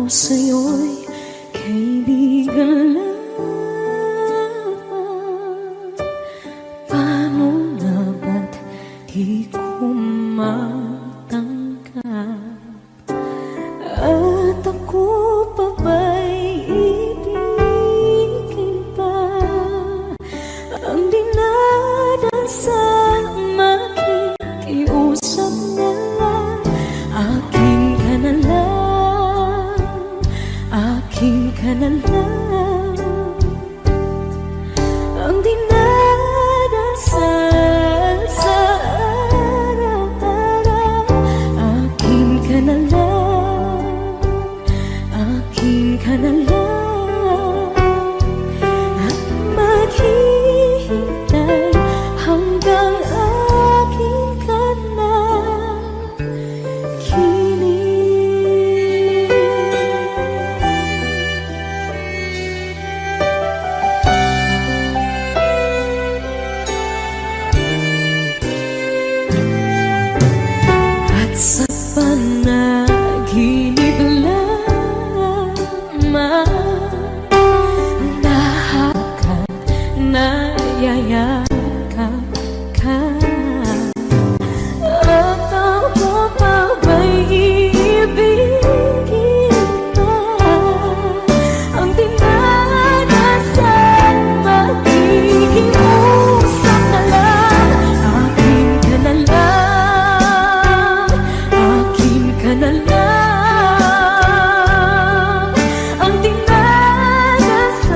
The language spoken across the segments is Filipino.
sa'yo'y kaibigan lang. Paano na ba't di ko matanggap? At ako pa ba'y ibigin pa? Ang dinadansang makikiusap na lang. Akin ka na lang, akin ka na lang. Ang dinadasal sa araw-araw. Akin ka na lang, akin ka na lang. At maghihintay hanggang akin ka na kilig. At sa panaginip lamang nahakap, nayayakap ka. At ako pa ba'y iibigin pa? Ang dinadasal makikiusap na lang. Akin ka na lang, akin ka na lang. Ang dinadasal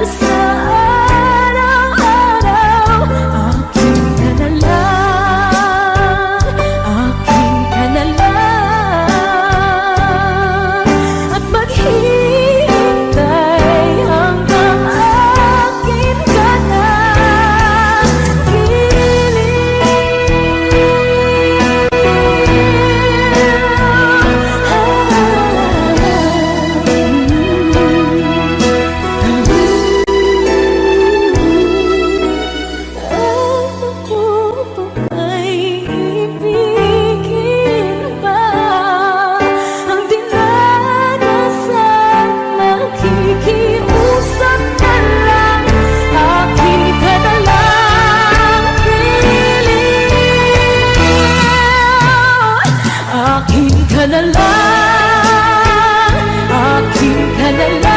sa araw-araw. Akin ka na lang, akin ka na lang. At maghihintay hanggang akin ka na akin ka na lang, akin ka na lang.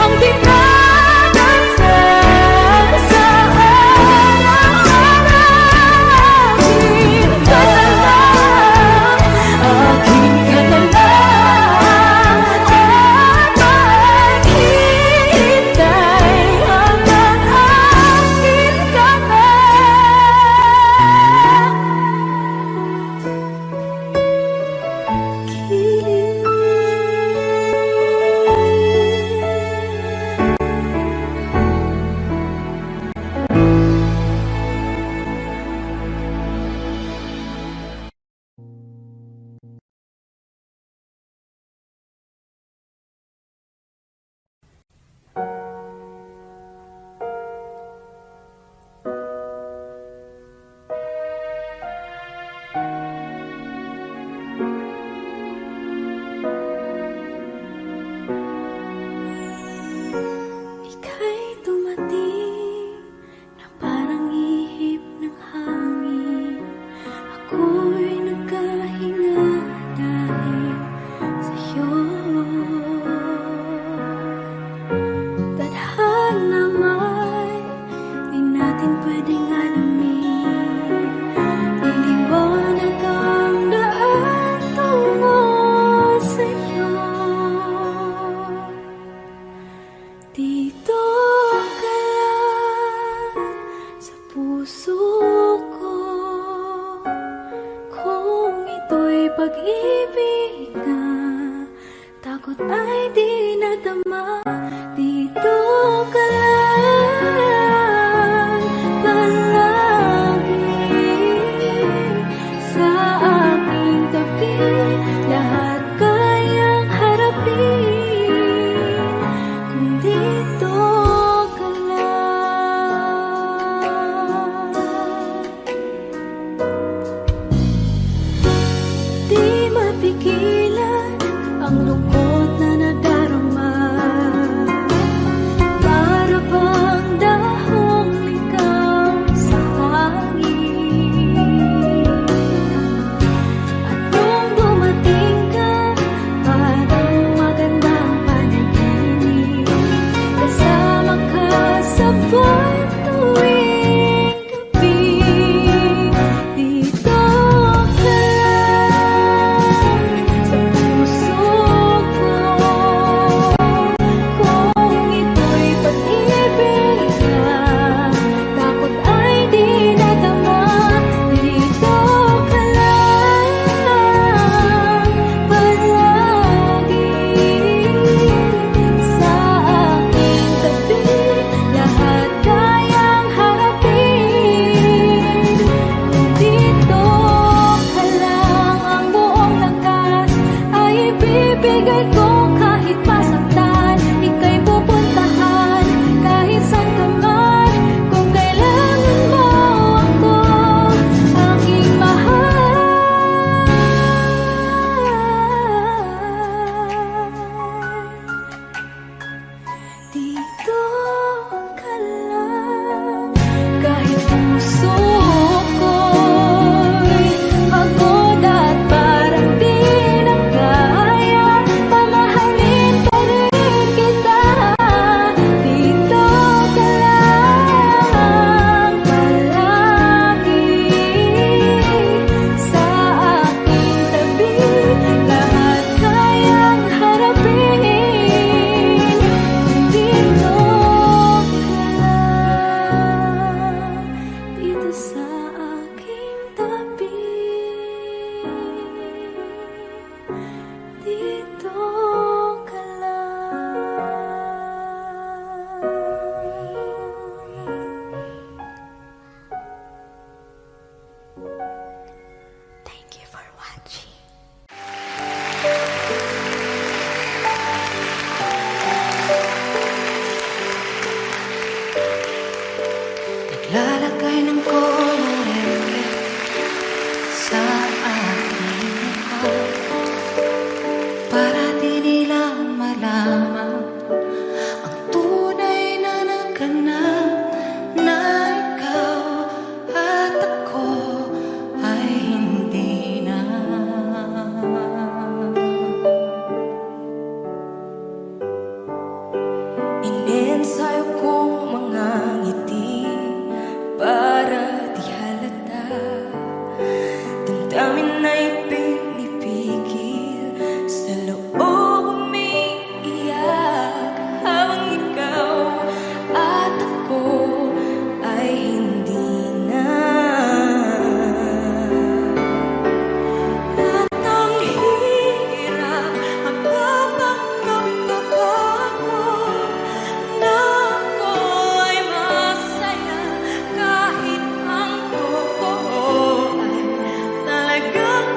Ang dinadasal sa araw-araw. Akin ka na lang, akin ka na lang. At maghihintay hanggang akin ka na ika'y dumating na parang ihip ng hangin. Ako'y nagkahinga dahil sa'yo. Tadhana may di natin pwedeng alamin. Iliwanag ang daan tungo sa'yo. Dito ka lang sa puso ko. Kung ito'y pag-ibig na takot ay di nadama. Dito ka lang palagi sa aking tabi. Lahat kayang harapin kung dito ka lang. Di mabigyan Thank you for watching. Naglalagay ng kolorete sa aking mukha para di nila malaman ang tunay na naganap, na ikaw at ako ay hindi na. Inensayo kong mga ngiti para di halata, damdamin ay pinipigil, sa loob umiiyak, habang ikaw at ako ay hindi na. At ang hirap, ang papanggap ako na ako ay masaya, kahit ang totoo ay talagang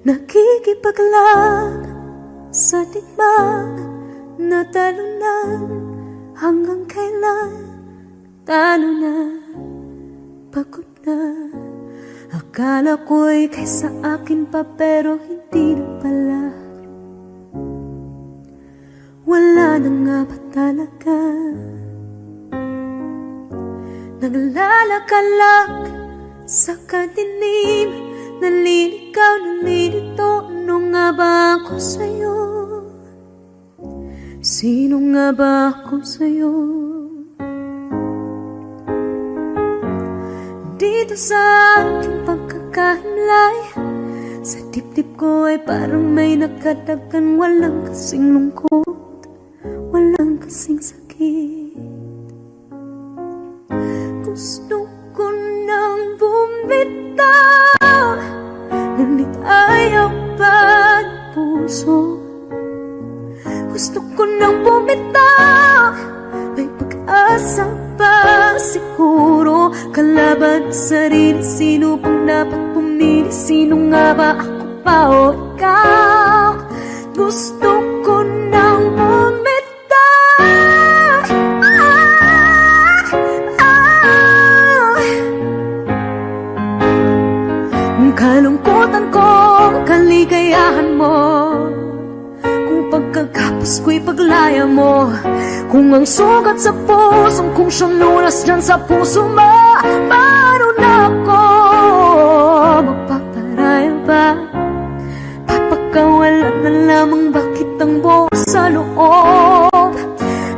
nakikipaglag sa tikman na talunan. Hanggang kailan talo na, pagod na. Akala ko'y kaysa akin pa, pero hindi na pala. Wala na nga ba talaga? Naglalakalag sa kadilim, naliligaw, nalilito. Ano nga ba ako sa'yo? Sino nga ba ako sa'yo? Dito sa aking pagkakahimlay, sa dibdib ko ay parang may nakadagan. Walang kasing lungkot, walang kasing sakit. Gusto ko nang bumitaw, ngunit ayaw pa ng puso. Gusto ko nang bumitaw, may pag-asa pa siguro. Kalaban sa sarili, sino pang dapat pumili? Sino nga ba, ako pa o ikaw? Gusto ko nang bumitaw. Kalungkutan ko, kaligayahan mo. Pagkagapos ko'y paglaya mo. Kung ang sugat sa pusong kung siyang lunas dyan sa puso mo, paano na ako magpaparaya ba? Papakawalan na lamang, bakit ang bukas sa loob?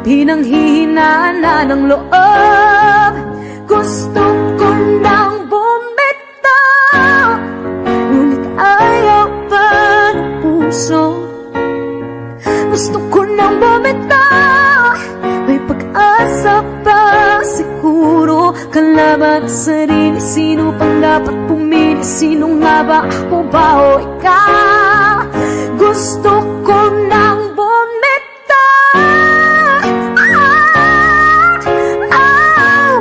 Pinanghihinaan na ng loob. Gusto ko nang bumitaw, ngunit ayaw pa ng puso. Gusto ko nang bumitaw, may pag-asa pa siguro. Kalaban sa sarili, sino pang dapat pumili? Sino nga ba, ako ba o ikaw? Gusto ko nang bumitaw.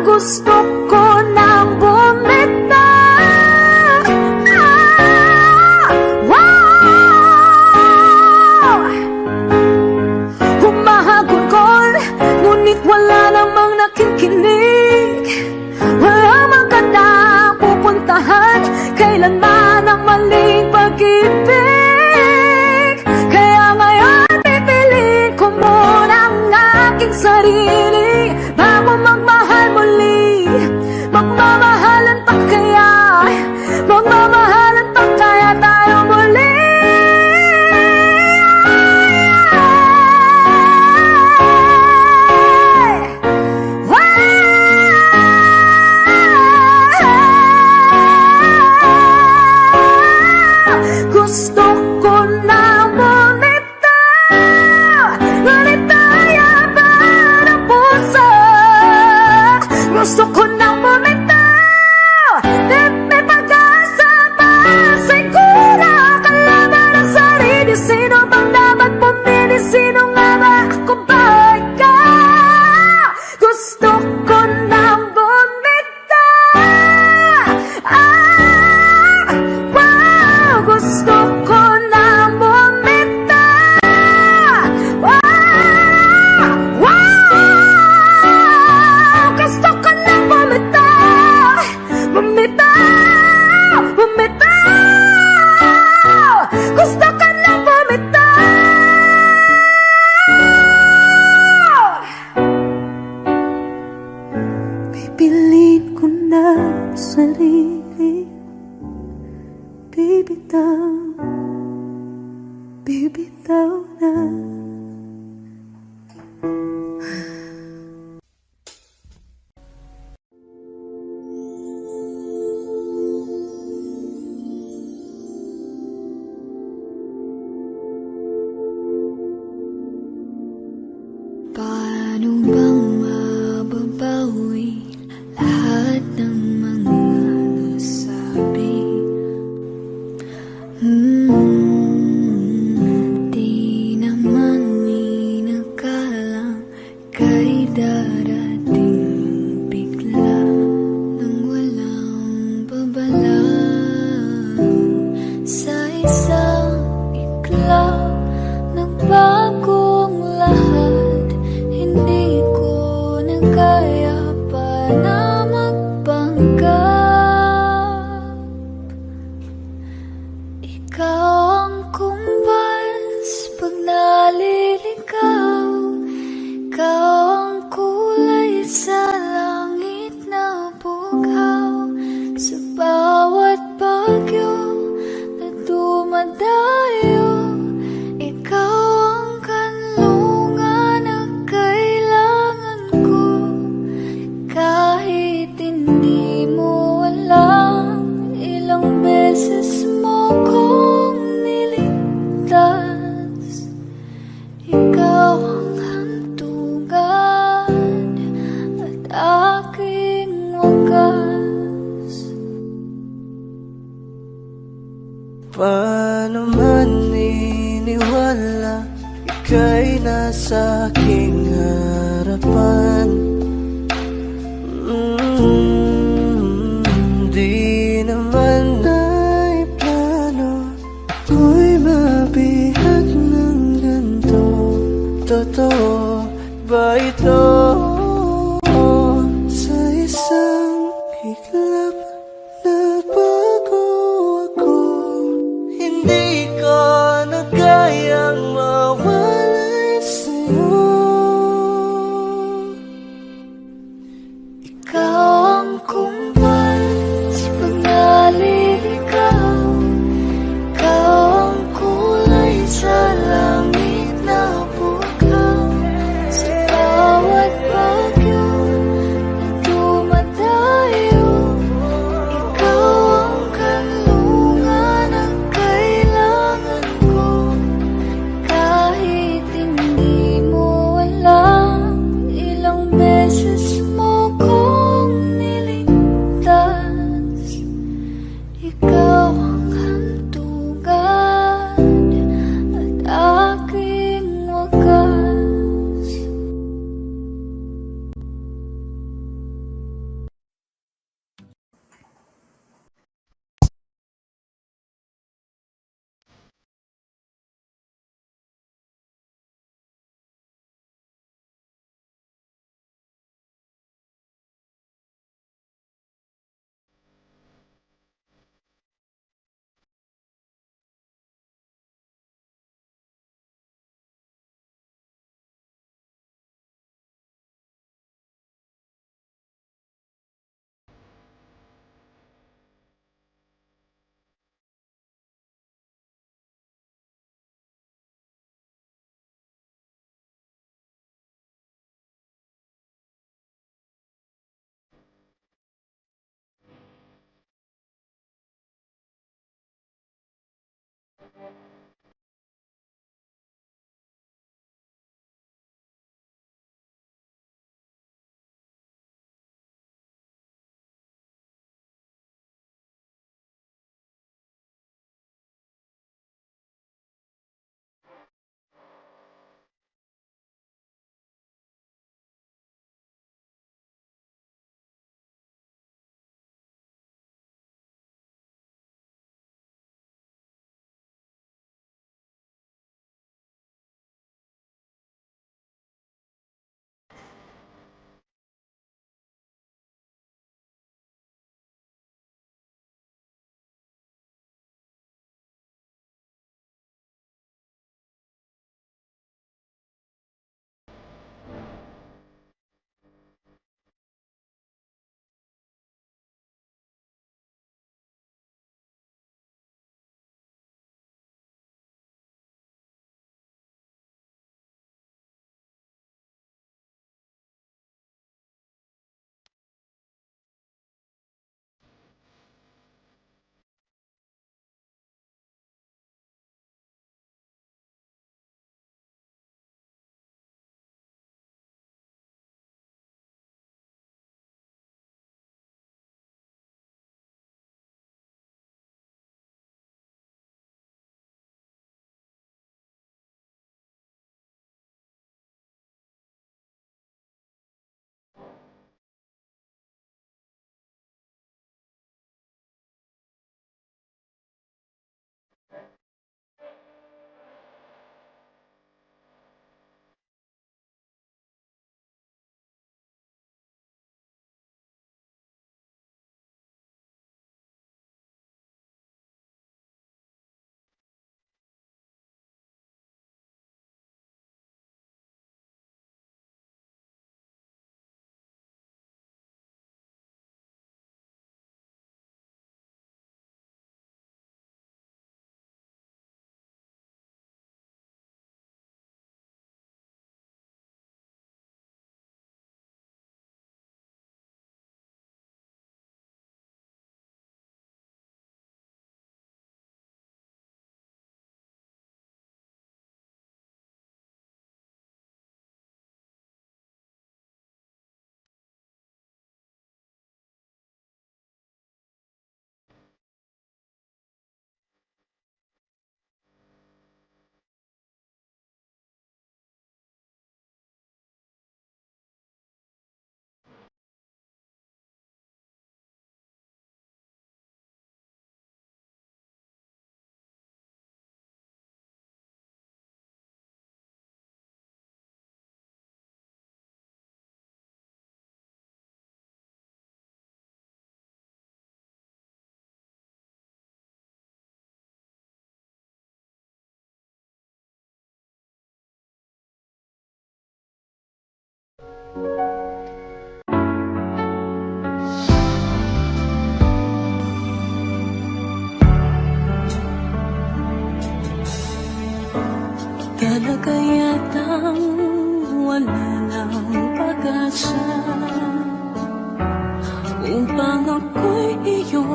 Gusto ko nang bumitaw. Ngunit wala namang nakikinig, wala mang gandang pupuntahan. Kailanman ang maling pag-ibig. Kaya ngayon pipiliin ko muna ang aking sarili bago magmahal muli. Magmamahalan pa kaya, magmamahalan pa kaya tayo muli. Gusto ko na bumitaw, ngunit ayaw pa ng puso. Gusto ko na bumitaw, may pag-asa pa siguro. Kalaban ang sarili, sino bang dapat pumili? Sino nga ba, ako ba ikaw? Gusto ko na bumitaw. Gusto ko nang bumitaw. Gusto ko nang bumitaw. Bumitaw, bumitaw. Gusto ko nang bumitaw. Pipiliin ko na sarili, bibitaw, bibitaw na. Paano bang mababawi lahat ng mga nasabi? Di naman inakalang kay darating bigla nang walang babala sa isa. Ikaw ang kumpas pag naliligaw. Ikaw ang kulay sa langit na bughaw. Sa bawat bagyo na dumadayo, ikaw ang kanlungan na kailangan ko. Kahit hindi mo alam, ilang beses mo kong niligtas. Ikaw ang hantungan at aking wagas. Paano man iniwala, ika'y nasa aking harapan. Di naman ay plano ko'y mabihag ng ganito. Totoo ba ito? Sa isang iglap na bago ako, hindi ko na kayang mawalay sa'yo. Ikaw ang kumpas pag naliligaw. Ikaw ang kulay sa langit na bughaw. Sa bawat bagyo na dumadayo, ikaw ang kanlungan na kailangan ko.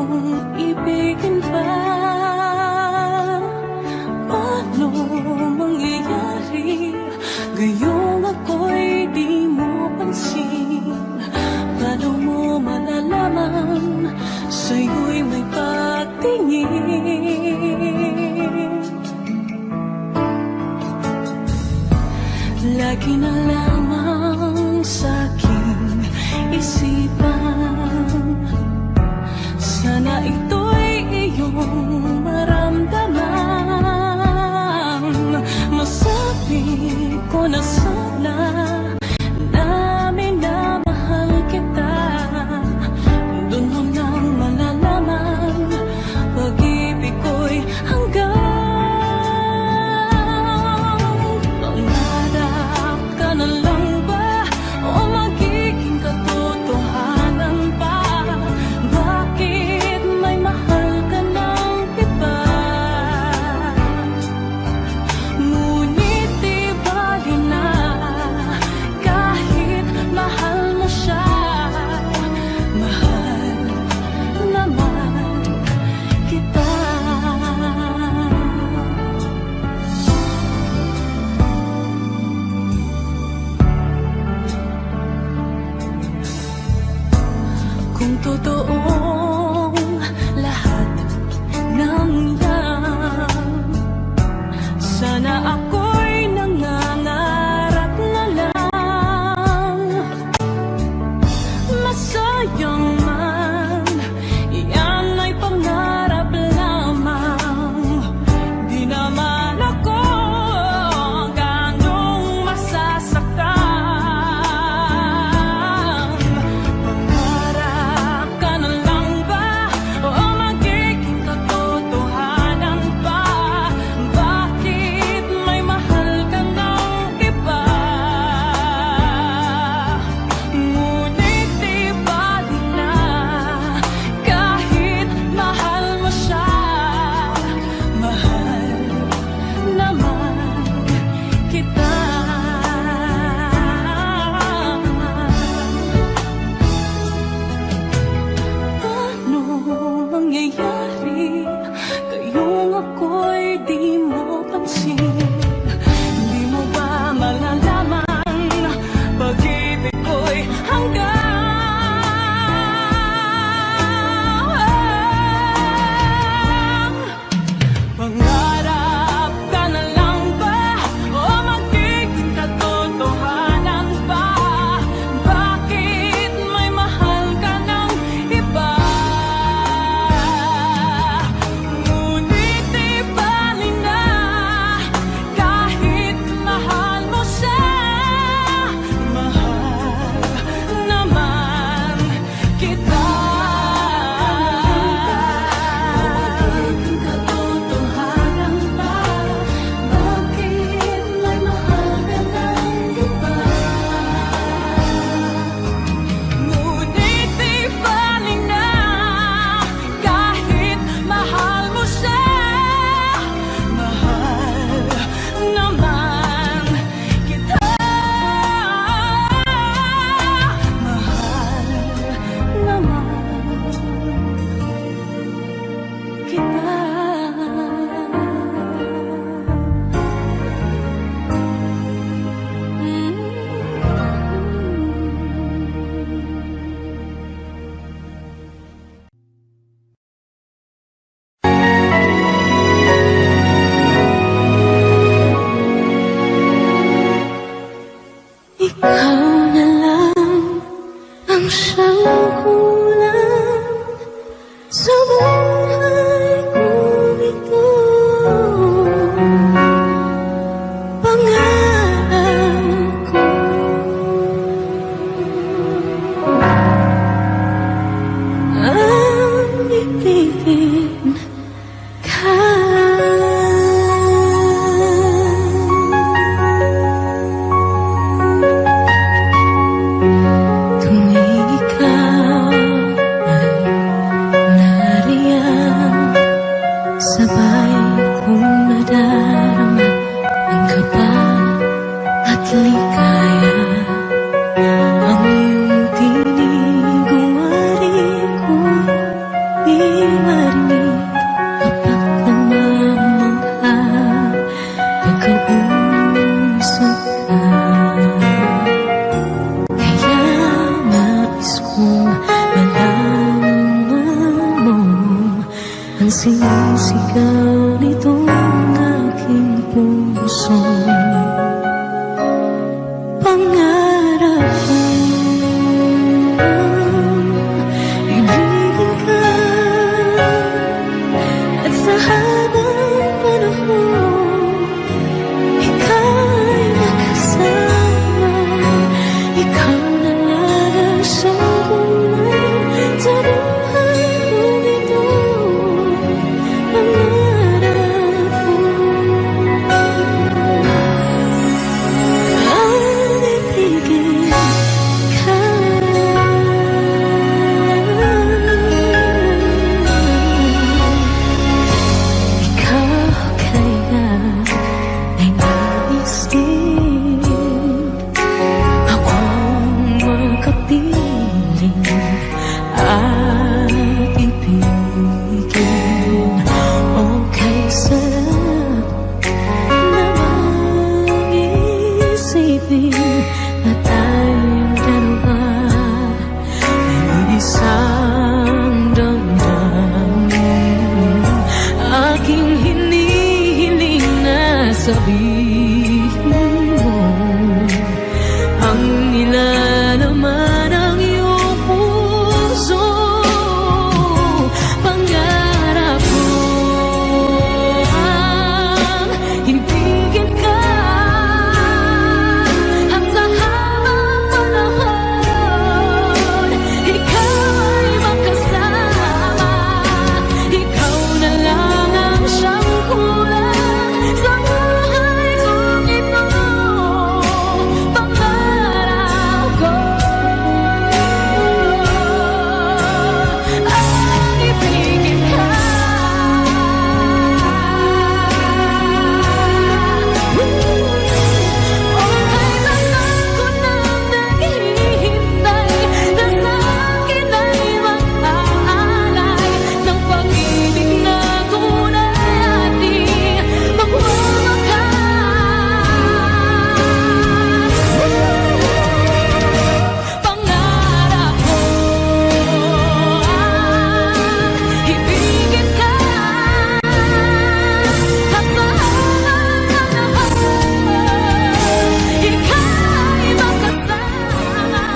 akong ibigin pa? Paano mangyayari gayong ako'y di mo pansin? Paano mo malalaman sa'yo'y may pagtingin? Lagi na lamang sa'king isipan, sana ito'y iyong maramdaman. Masabi ko na sana na minamahal kita. Doon mo lang malalaman, pag-ibig ko'y hanggang pangarap ka na lang ba o magiging katotohanan? sabihin mo ang nilalaman ng iyong puso. Pangarap ko ang ibigin ka at sa habang panahon ikaw ay makasama. Ikaw na lang ang siyang kulang sa buhay kong ito. Pangarap ko ang ibigin ka. Kailangan ko nang naghihintay na sa akin ay mag-aalay ng pag-ibig na tunay at di magwawakas. Pangarap ko ang ibigin ka at sa habang panahon ikaw ay makasama.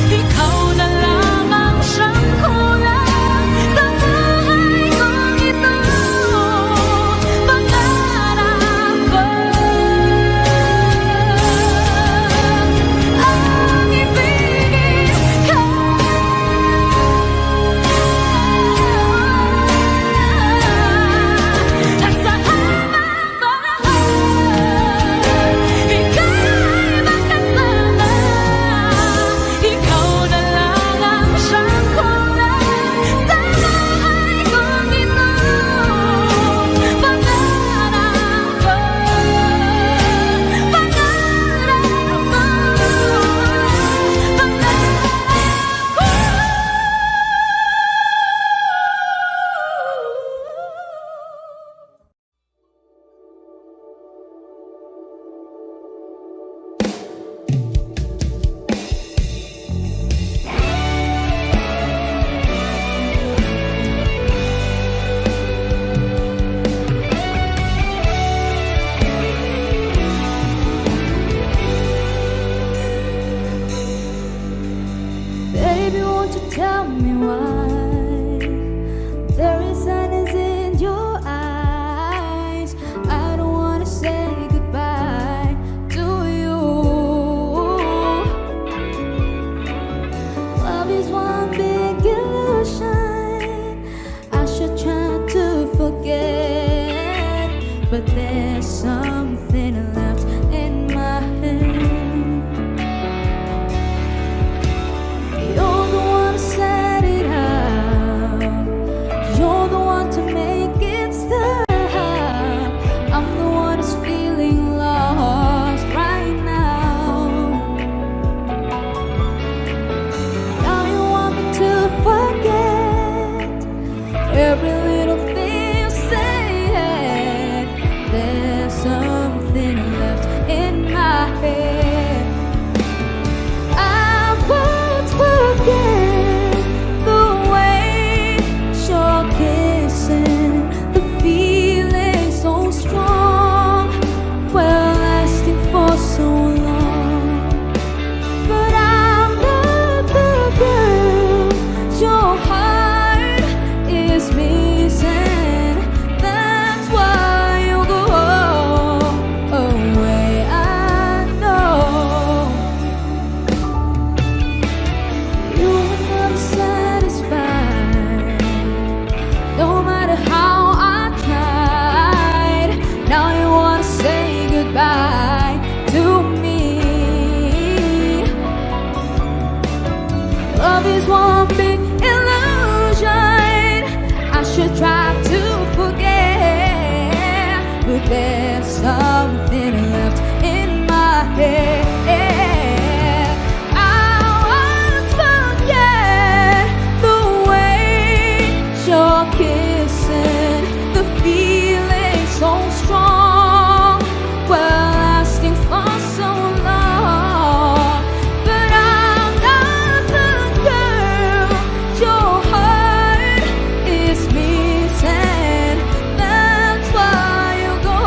Ikaw na lang ang siyang kulang sa buhay kong ito. Pangarap ko ang ibigin ka at sa habang panahon ikaw ay makasama. Ikaw na lang ang siyang kulang sa buhay kong ito. Pangarap ko, baby, won't you tell me why there is sadness in your eyes? I don't wanna say goodbye to you. Love is one big illusion. I should try to forget, but there's something left in my head. You're the one to set it up. You're the one to make it stop. I'm the one who's feeling lost right now. Now you want me to forget every little thing you said. There's something left in my head. I won't forget the way you're kissing, the feeling so strong, well lasting for so long. But I'm not the girl your heart is missing. That's why you go away. I know you were never satisfied, no matter how I tried. Now you wanna say goodbye to me. Love is one big illusion. I should try to forget, but there's something left in my head. I won't forget the way you're kissing, the feeling so strong, well lasting for so long. But I'm not the girl your heart is missing. That's why you go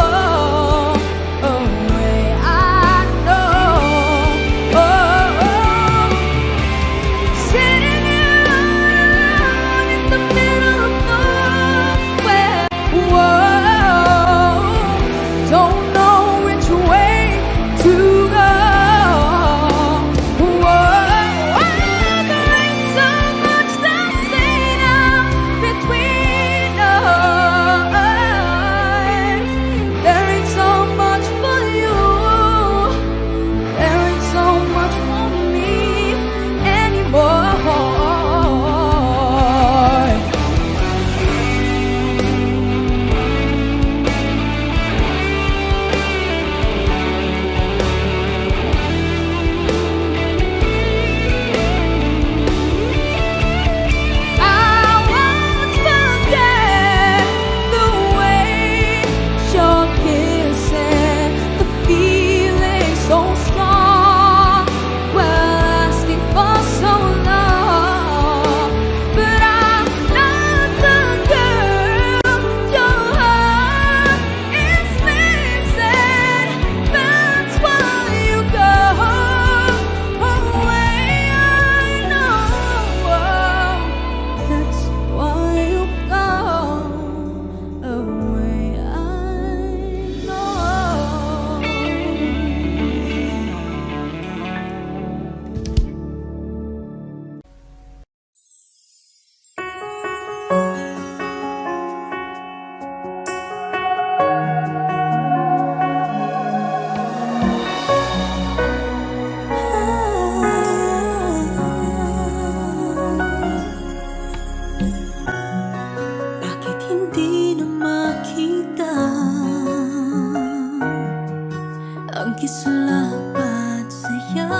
Nakikislapat saya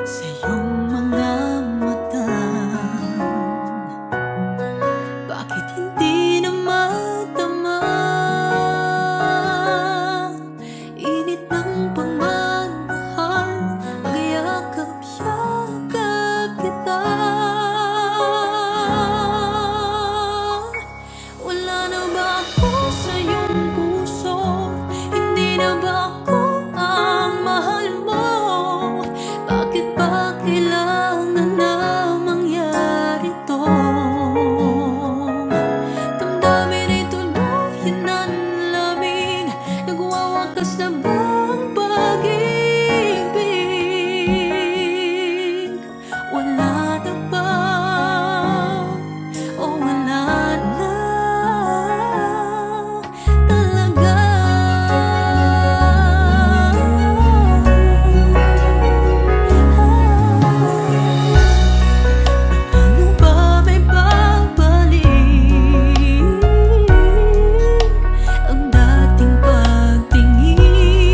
sa iyong mga mata. Bakit hindi na matama? Init ng pagmamahal, magyakap-yakap kita. Wala na ba ako sa iyong puso? Hindi na ba ako ang mahal mo? Bakit ba kailangan na mangyari to? Damdamin ay tuluyan ng lamig. Nagwawakas na ba ang pag-ibig? Wala na ba? O wala na talaga? Ano ba may babalik ang dating pagtingin?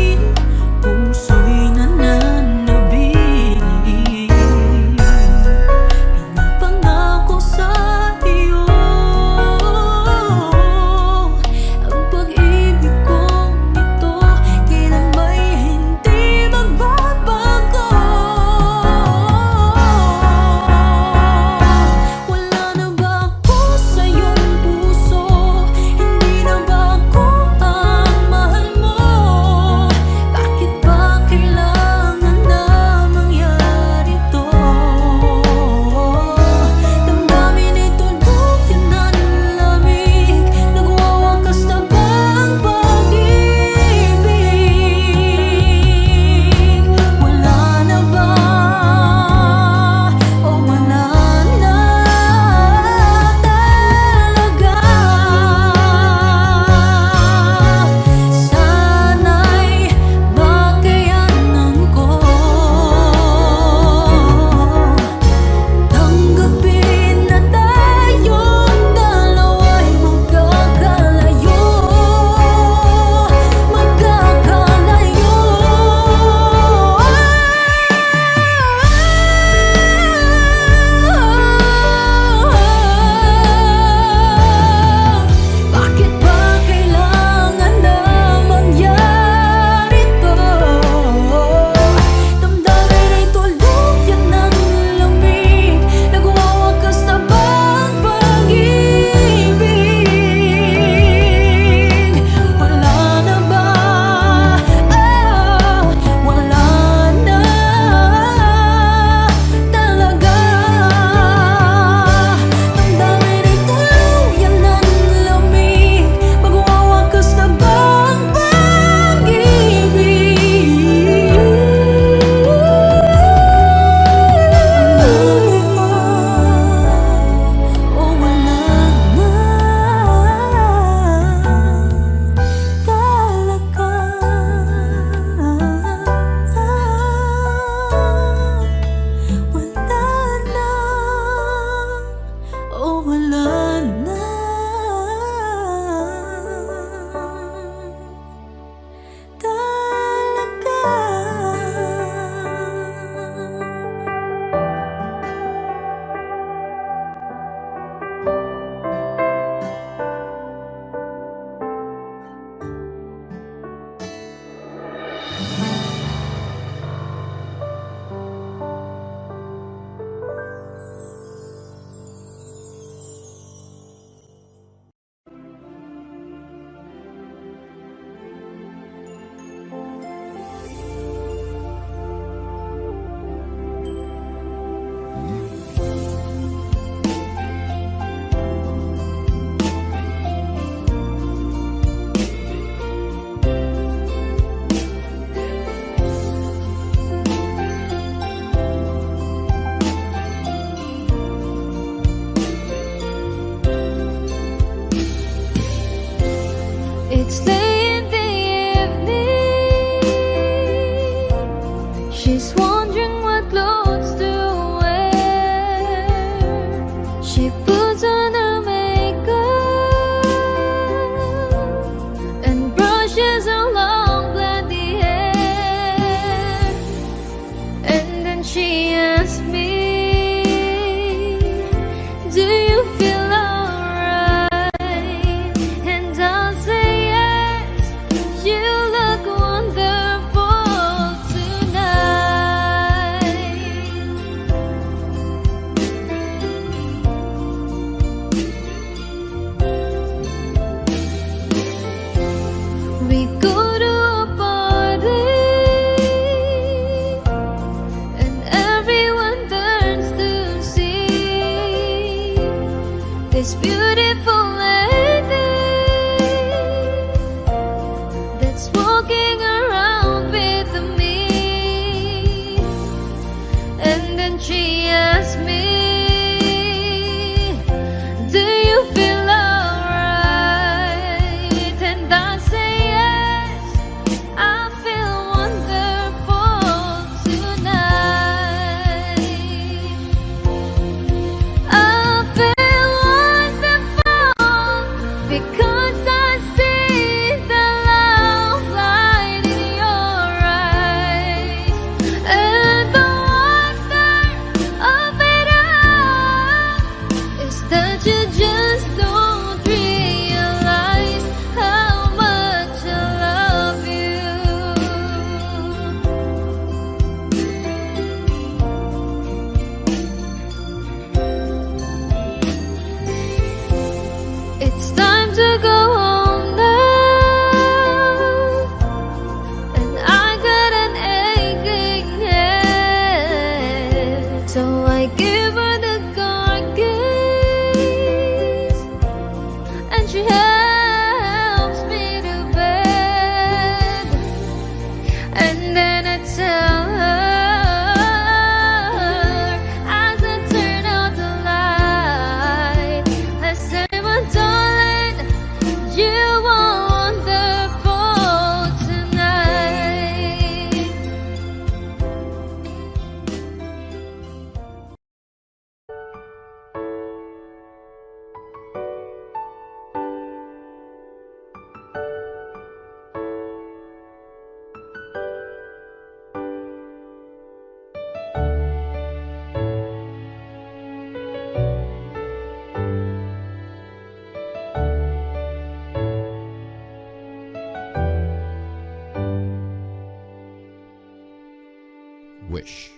Wish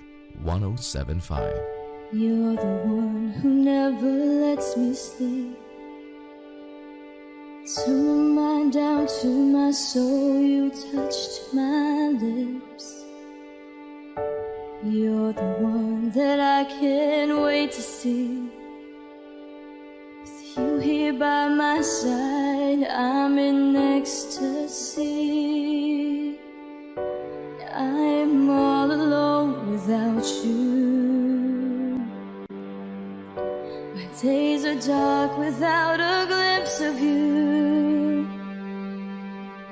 1075. You're the one who never lets me sleep. Turn my mind down to my soul, you touched my lips. You're the one that I can't wait to see. With you here by my side, I'm in ecstasy. I'm all alone without you. My days are dark without a glimpse of you.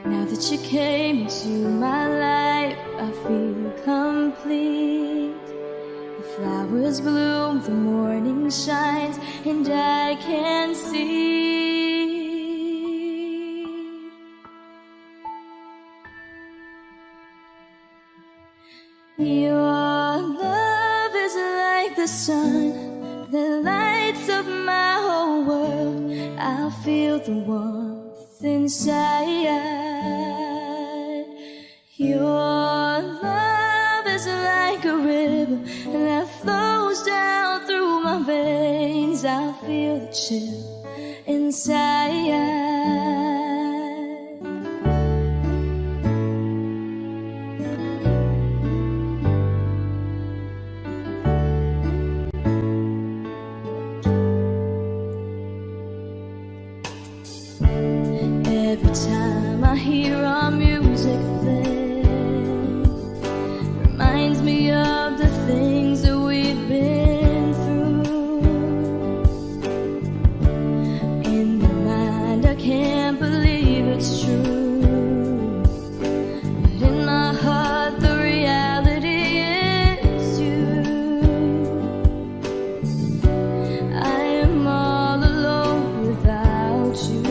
Now that you came into my life, I feel complete. The flowers bloom, the morning shines, and I can see. Your love is like the sun that lights up my whole world. I feel the warmth inside. Your love is like a river that flows down through my veins. I feel the chill inside. Every time I hear our music play, reminds me of the things that we've been through. In my mind, I can't believe it's true, but in my heart, the reality is you. I am all alone without you.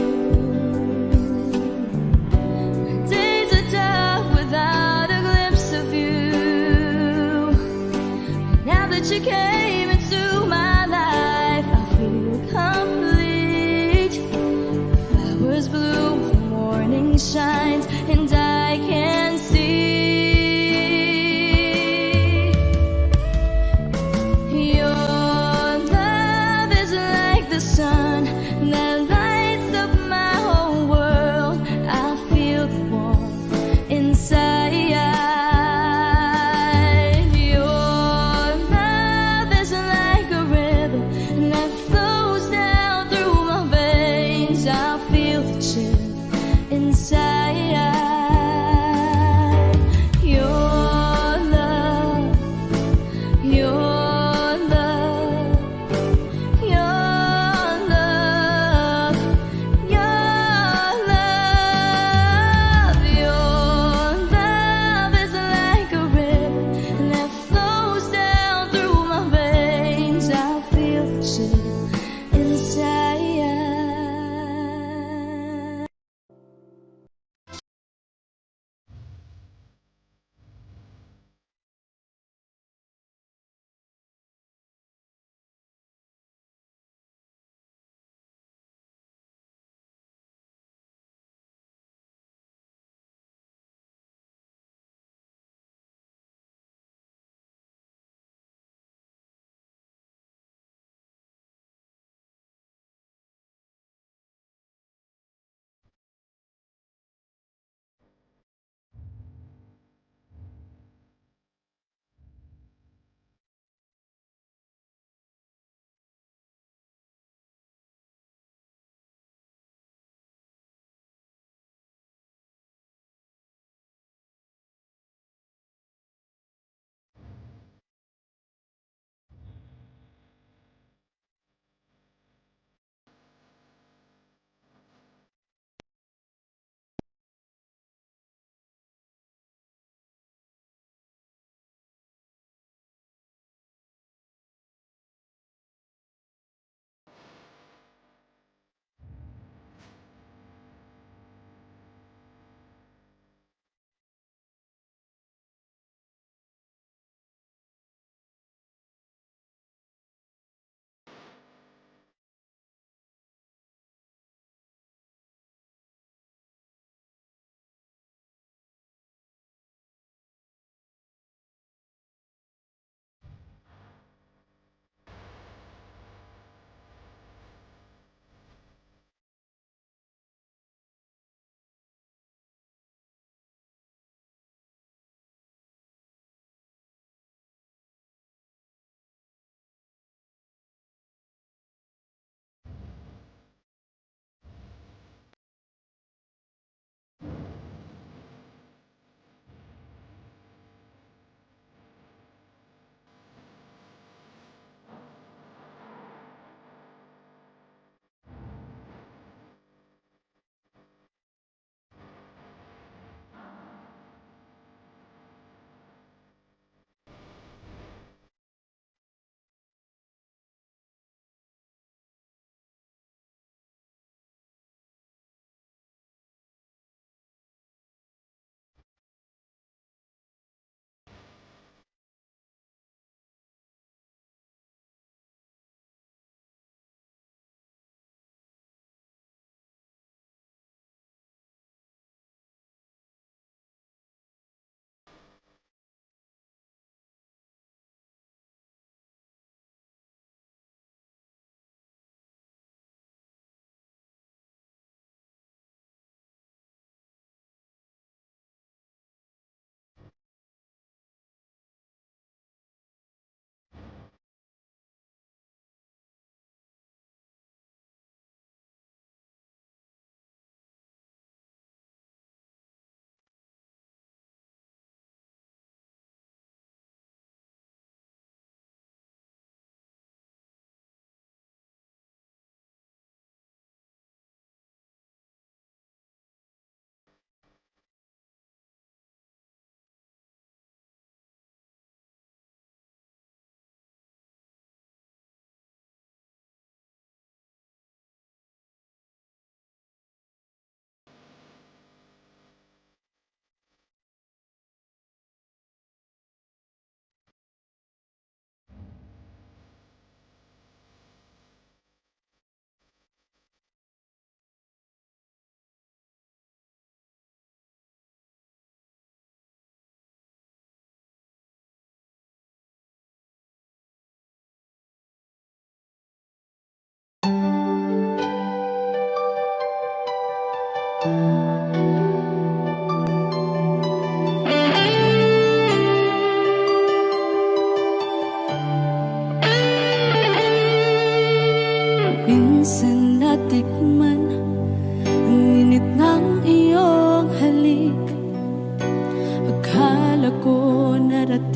You came into my life, I feel complete. The flowers bloom, the morning shines, and I can see. Your love is like the sun that lights up my whole world. I feel the warmth inside. Inside.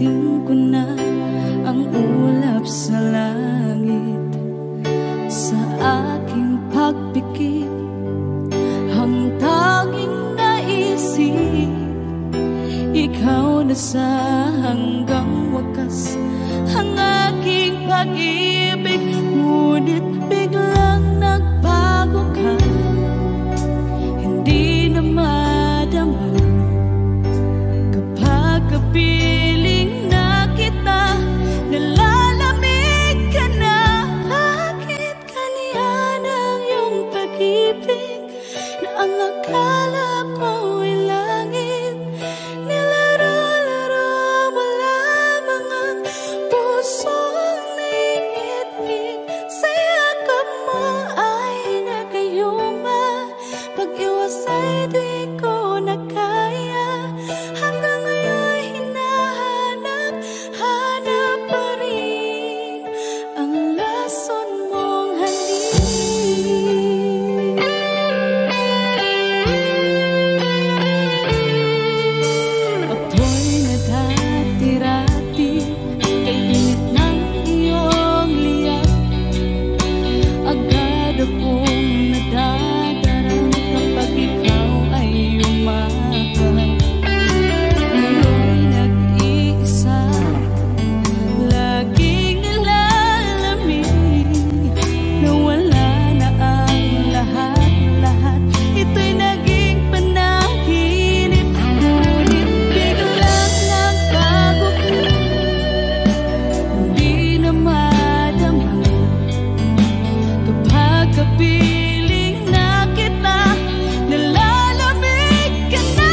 Pipilitin ko na ang ulap sa langit sa aking pagpikit. Ang tanging naisip, ikaw na sa hanggang wakas. Ang aking pag-ibig, ngunit biglang nagbago ka. Hindi na madama kapag kapiling na kita, nalalamig ka na. Bakit kaniyan ang iyong pag-ibig na ang akala ko ay langit? Nilaro-laro mo lamang ang pusong naiinig. Sa yakap mo ay nagayuma, pag-iwas ay di ko na kaya. Hanggang ngayon hinahanap, hanap pa rin ang lason mong halik. Ako'y nadati-rati kay init ng iyong liyak. Agad akong nadadarang kapag ikaw ay umakap. Ngayon'y nag-iisa, laging nilalamig, na wala na ang lahat-lahat. Ito'y naging panaginip, ngunit biglang nagbago ka. Hindi na madama kapag kapiling na kita, nalalamig ka na.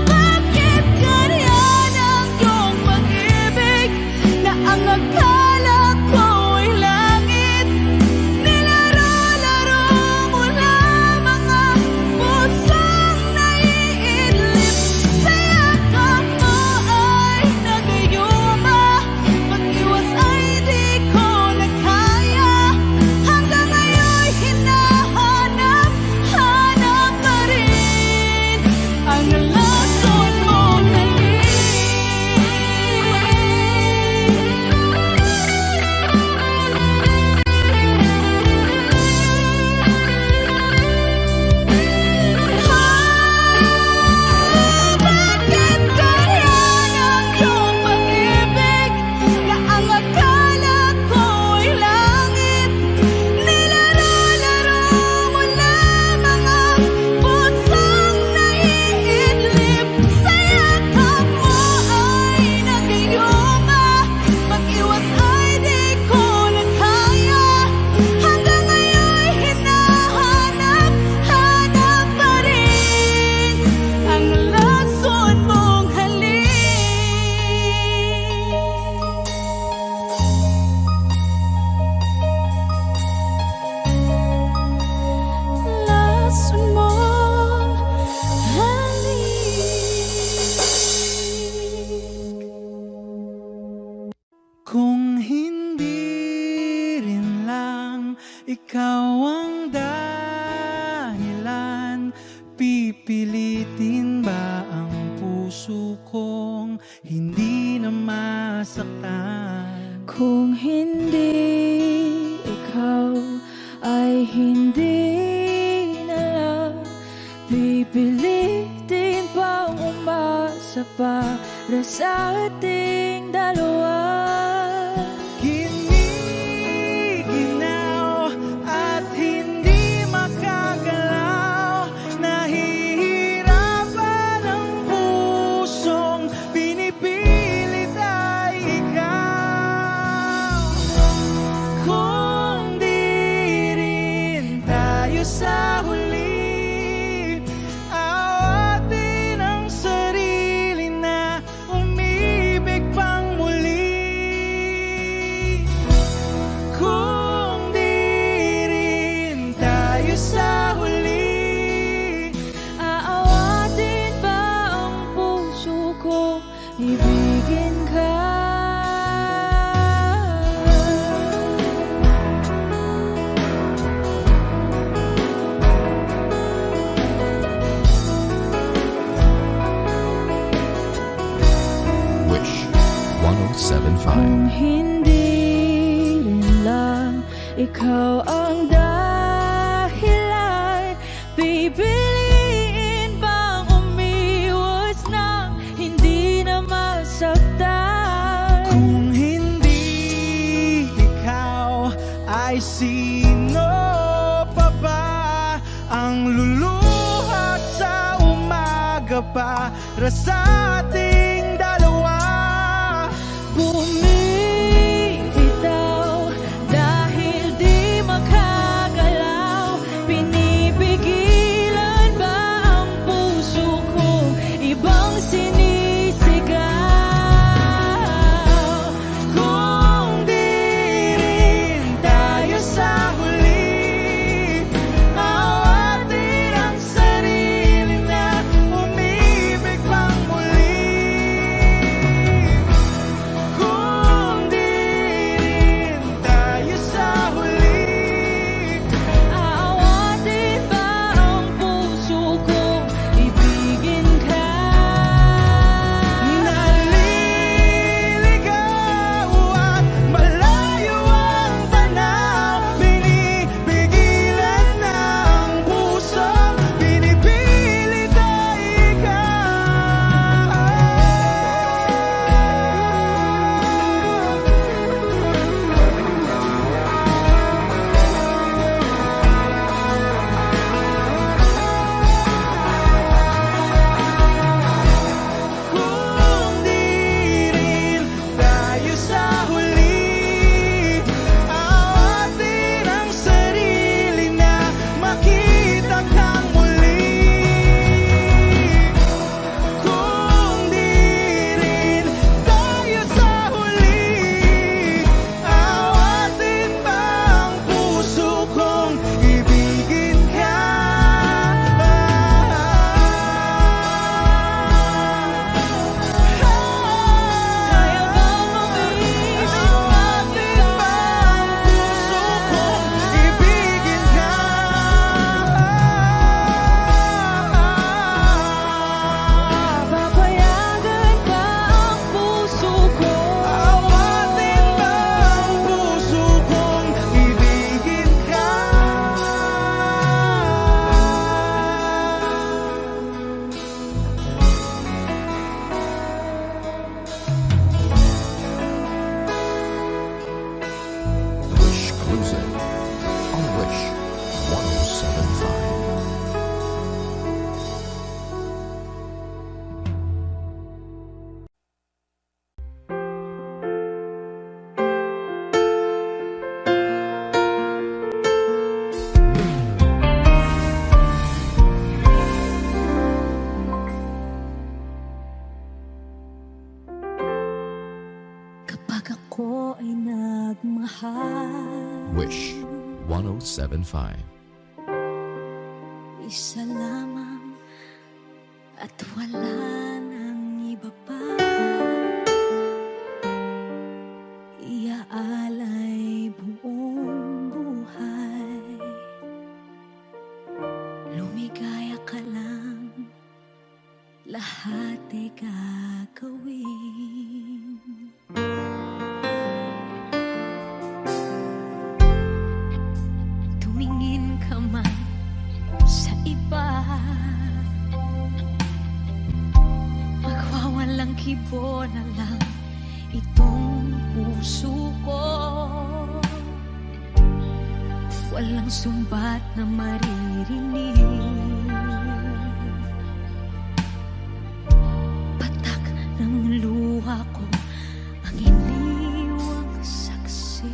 Bakit ganyan ang iyong pag-ibig na ang akala ko ay langit? Nilaro-laro mo lamang ang pusong naiidlip. Sa yakap mo ay nagayuma, pag-iwas ay di ko na kaya. Hanggang ngayon hinahanap, hanap pa rin ang lason mong halik. Bakit ganyan ang iyong pag-ibig na ang akala ko ay langit? Nilaro-laro mo lamang ang pusong naiidlip. Sa yakap mo ay nagayuma, pag-iwas ay di ko na kaya. Hanggang ngayon hinahanap, hanap pa rin ang lason mong halik. Lason mong halik. Kung hindi rin lang ikaw ang dahilan, pipilitin ba ang puso kong hindi na masaktan? Kung hindi ikaw ay hindi na lang, pipilitin pang umasa para sa ating dalawa. Giniginaw at hindi makagalaw, nahihirapan ang pusong pinipilit ay ikaw. Kung di rin tayo sa huli, awatin ang sarili na umibig pang muli. 1075. Hindi rin lang ikaw ang dahilan, pipiliin bang umiwas na hindi na masaktan? Kung hindi ikaw, ay sino pa ba ang luluhat sa umaga para sa ating dalawa? Bumibitaw dahil di makagalaw, pinipigilan ba ang puso ko ibang sinisigaw? Kung di rin tayo sa huli, awatin ang sarili na umibig pang muli. Kung di rin tayo sa huli, Aawatin ba ang puso kong ibigin ka? naliligaw at malayo ang tanaw, pinipigilan ng puso, pinipilit ay Kung di rin tayo sa huli, awatin ang sarili na makita kang muli. Kung di rin tayo sa huli, awatin ba ang puso kong ibigin ka? Kaya bang umiibig Awatin ba ang puso kong ibigin ka? Papayagan ba ang puso ko? Awatin ba ang puso kong ibigin ka? Wish Cruising on Wish 1075. Kapag ako ay nagmahal, Wish 1075. isa lamang at wala nang iba pa. Iaalay buong buhay, lumigaya ka lang, lahat ay gagawin. Tumingin ka man sa iba, magwawalang kibo na lang itong puso ko. Walang sumbat na maririnig, patak ng luha ko ang iniwang saksi.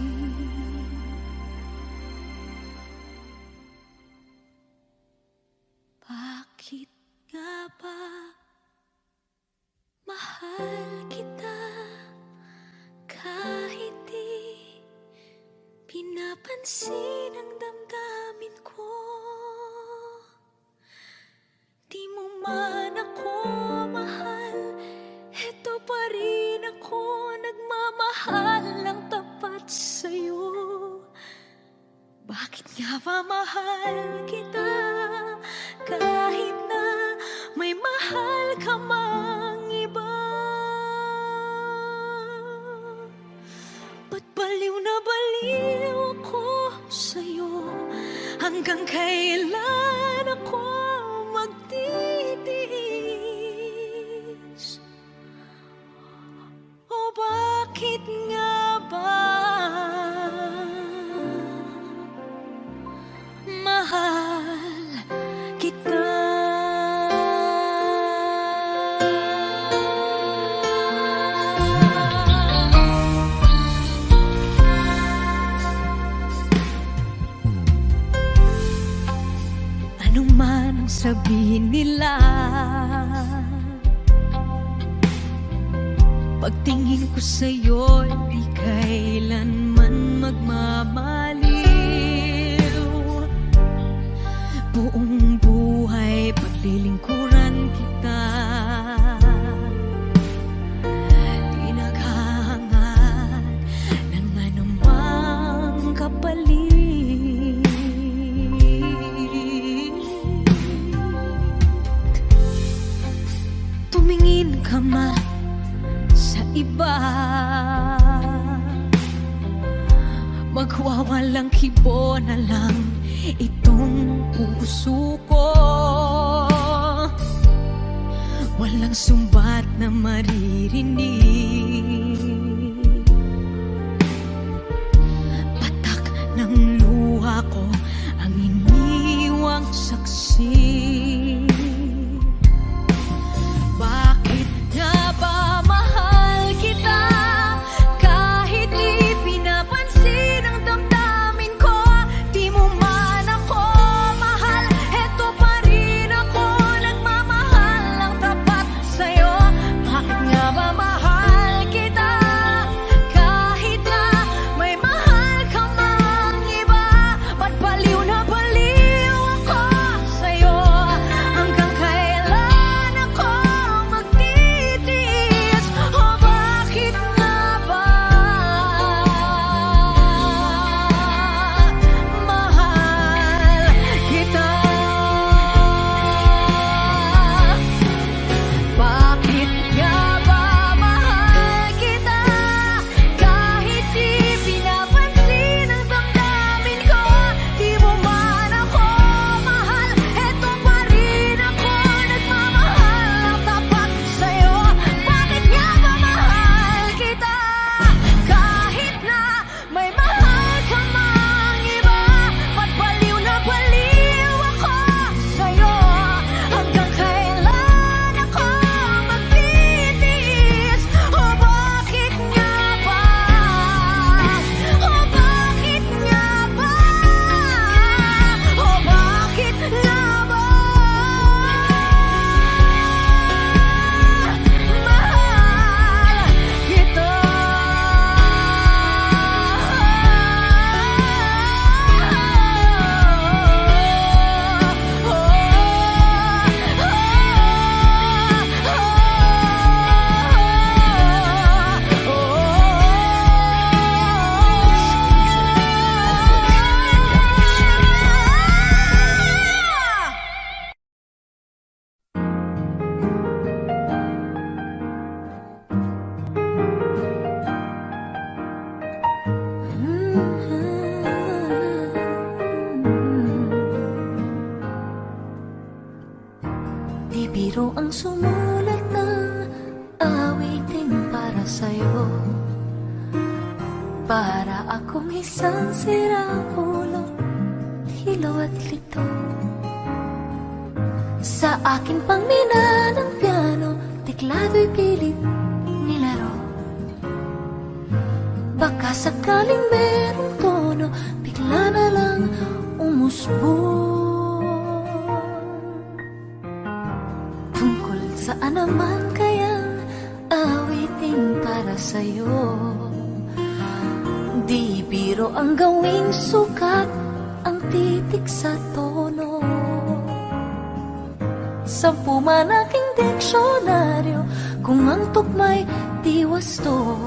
Bakit nga ba mahal kita kahit di pinapansin ang damdamin ko? Di mo man ako mahal, eto pa rin ako nagmamahal ng tapat sa'yo. Bakit nga ba mahal kita kahit na may mahal ka mang iba? hanggang kailan ako magtitiis? O bakit nga ba mahal kita? Ano man ang sabihin nila, pagtingin ko sa'yo, di kailanman magmamaliw. Buong buhay paglilingkuran kita, di naghahangad ng anumang kapalit. Tumingin ka man sa iba, magwawalang kibo na lang itong puso ko. Walang sumbat na maririnig, patak ng luha ko ang iniwang saksi. Bakit nga ba mahal kita? Kahit di pinapansin ang damdamin ko, di mo man ako mahal, eto pa rin ako nagmamahal ng tapat sa'yo. Bakit nga ba mahal kita? Kahit na may mahal ka mang iba, ba't baliw na baliw ako sa'yo? Hanggang kailan ako magtitiis? O bakit nga ba mahal kita? Bakit nga ba mahal kita? Kahit di pinapansin ang damdamin ko, di mo man ako mahal, eto pa rin ako nagmamahal ng tapat sa'yo. Bakit nga ba mahal kita? Kahit na may mahal ka mang iba, ba't baliw na baliw ako sa'yo? Hanggang kailan ako magtitiis? O bakit nga ba? O bakit nga ba? O bakit nga ba? Mahal kita. Di biro ang sumulat ng awitin para sa'yo, para akong isang siraulo, hilaw at lito. Sa akin pang mina ng piano, teklado'y pilit nilaro. Baka sakaling merong tono, bigla na lang umusbong. Tungkol saan naman kayang awitin para sa'yo? Di biro ang gawing sukat, ang titik sa tono. 10 man aking diksyonaryo, kung ang tugma'y di wasto.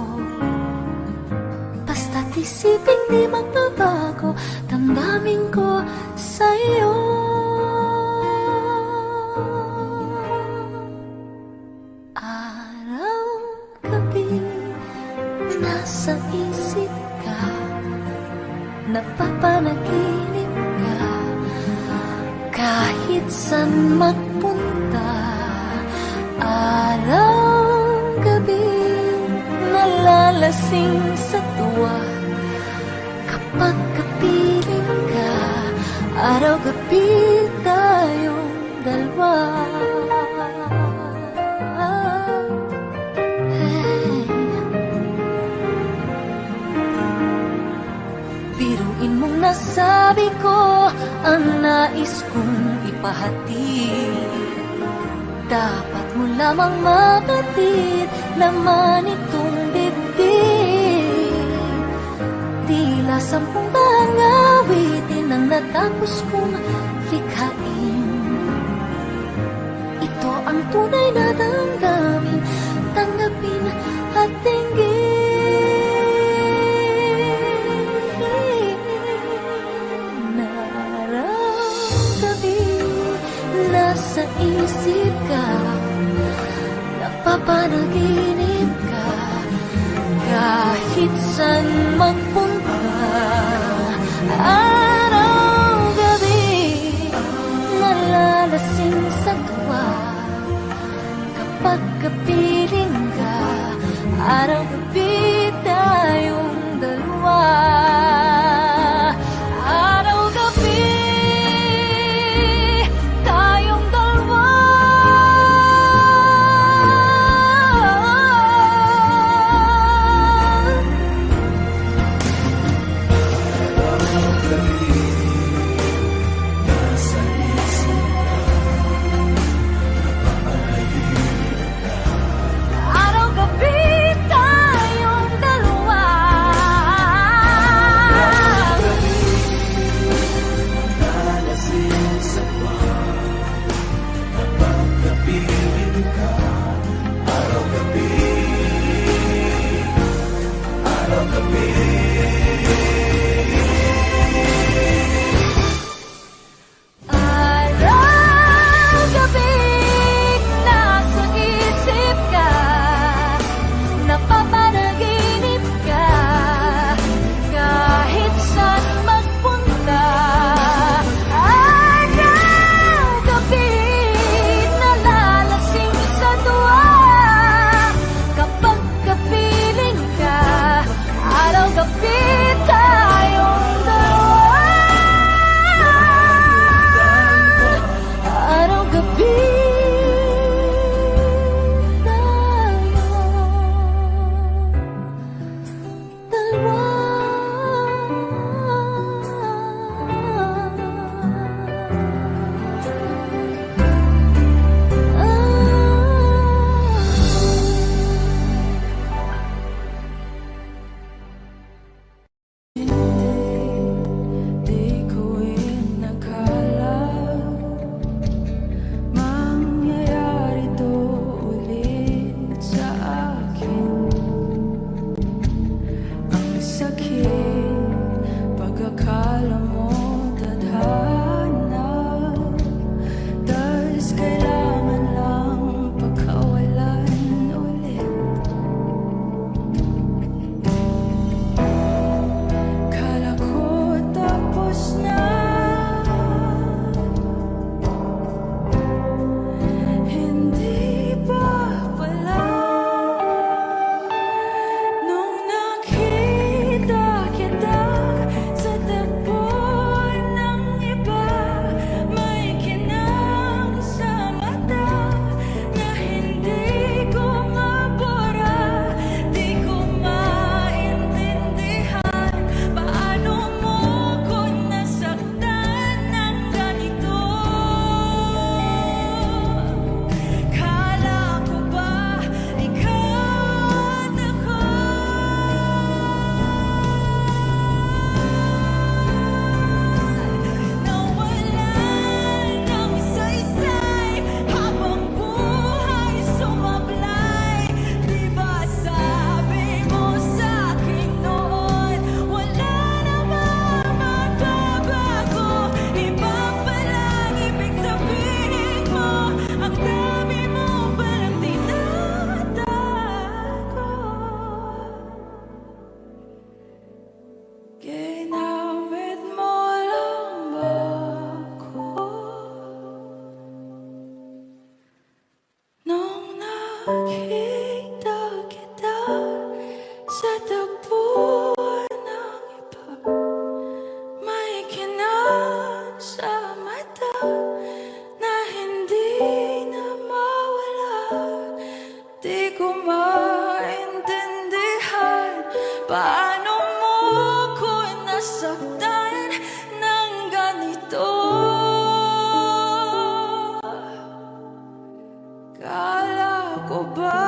Basta't isipin di magbabago, damdamin ko sa'yo. Araw, gabi, nasa isip ka, napapanaginip ka. saan magpunta. Araw-gabi nalalasing sa tuwa. Kapag kapiling ka, araw-gabi tayong dalawa. Biruin mong nasabi ko ang nais kong ipahatid. Dapat mo lamang mapatid laman itong dibdib. Tila 10 awitin ang natapos kong likhain. Ito ang tunay na damdamin, tanggapin at tinggin. Nasa isip ka, napapanaginip ka, kahit saan magpunta. Araw-gabi nalalasing sa tuwa. Kapag kapiling ka, araw-gabi tayong dalawa. Araw-gabi tayong dalawa. Araw-gabi tayong makita kita sa tagpo ng iba. May kinang sa mata na hindi na mawala. Di ko maintindihan paano mo ko nasaktan ng ganito. Kala ko ba